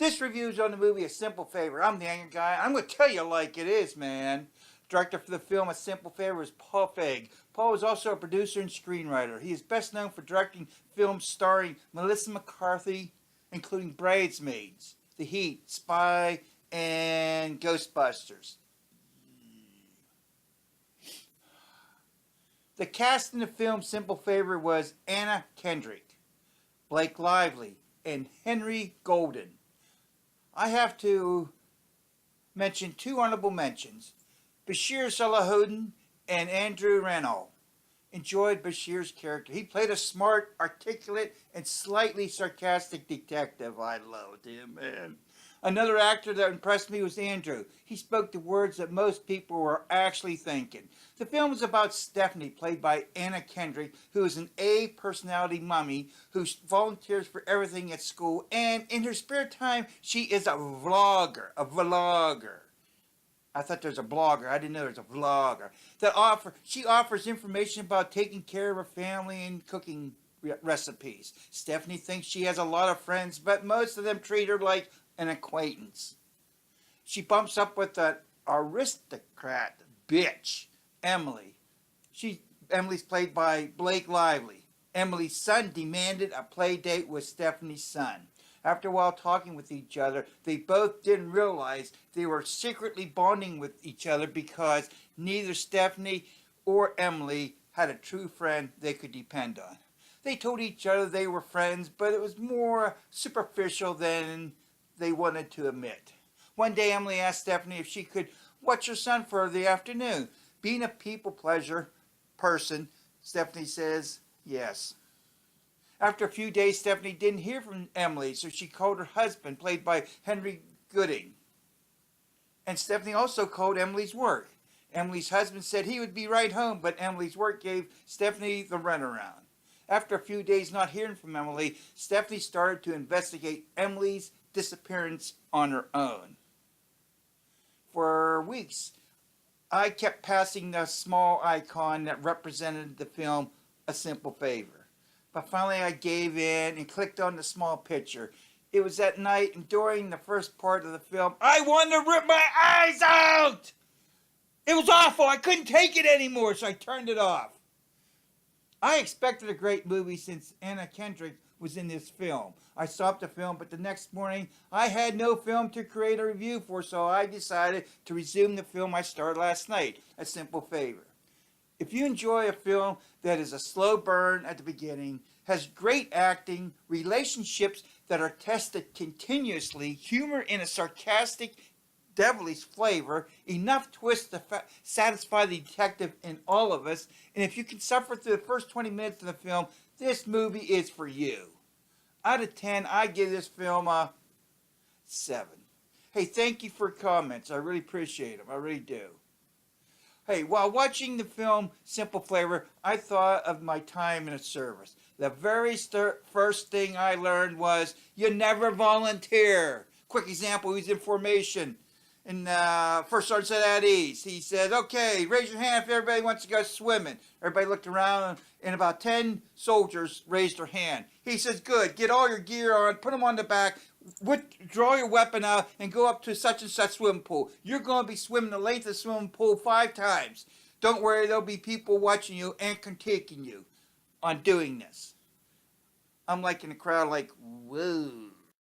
This review is on the movie A Simple Favor. I'm the Angry Guy. I'm going to tell you like it is, man. Director for the film A Simple Favor is Paul Feig. Paul is also a producer and screenwriter. He is best known for directing films starring Melissa McCarthy, including Bridesmaids, The Heat, Spy, and Ghostbusters. The cast in the film Simple Favor was Anna Kendrick, Blake Lively, and Henry Golden. I have to mention two honorable mentions. Bashir Salahuddin and Andrew Rannell. Enjoyed Bashir's character. He played a smart, articulate, and slightly sarcastic detective. I loved him, man. Another actor that impressed me was Andrew. He spoke the words that most people were actually thinking. The film is about Stephanie, played by Anna Kendrick, who is an A personality mummy who volunteers for everything at school, and in her spare time, she is a vlogger. I thought there was a blogger. I didn't know there was a vlogger. She offers information about taking care of her family and cooking recipes. Stephanie thinks she has a lot of friends, but most of them treat her like an acquaintance. She bumps up with an aristocrat bitch, Emily. Emily's played by Blake Lively. Emily's son demanded a play date with Stephanie's son. After a while talking with each other, they both didn't realize they were secretly bonding with each other because neither Stephanie or Emily had a true friend they could depend on. They told each other they were friends, but it was more superficial than they wanted to admit. One day, Emily asked Stephanie if she could watch her son for the afternoon. Being a people pleasure person, Stephanie says yes. After a few days, Stephanie didn't hear from Emily, so she called her husband, played by Henry Gooding. And Stephanie also called Emily's work. Emily's husband said he would be right home, but Emily's work gave Stephanie the runaround. After a few days not hearing from Emily, Stephanie started to investigate Emily's disappearance on her own. For weeks, I kept passing the small icon that represented the film A Simple Favor. But finally I gave in and clicked on the small picture. It was that night, and during the first part of the film, I wanted to rip my eyes out! It was awful. I couldn't take it anymore, so I turned it off. I expected a great movie since Anna Kendrick was in this film. I stopped the film, but the next morning I had no film to create a review for, so I decided to resume the film I started last night, A Simple Favor. If you enjoy a film that is a slow burn at the beginning, has great acting, relationships that are tested continuously, humor in a sarcastic, devilish flavor, enough twists to satisfy the detective in all of us, and if you can suffer through the first 20 minutes of the film, this movie is for you. Out of 10, I give this film a 7. Hey, thank you for comments. I really appreciate them. I really do. Hey, while watching the film Simple Favor, I thought of my time in a service. The very first thing I learned was you never volunteer. Quick example, he's in formation. And First Sergeant said at ease. He said, okay, raise your hand if everybody wants to go swimming. Everybody looked around, and about 10 soldiers raised their hand. He says, good, get all your gear on, put them on the back, draw your weapon out, and go up to such and such swimming pool. You're going to be swimming the length of the swimming pool 5 times. Don't worry, there'll be people watching you and critiquing you on doing this. I'm like in the crowd like, whoa.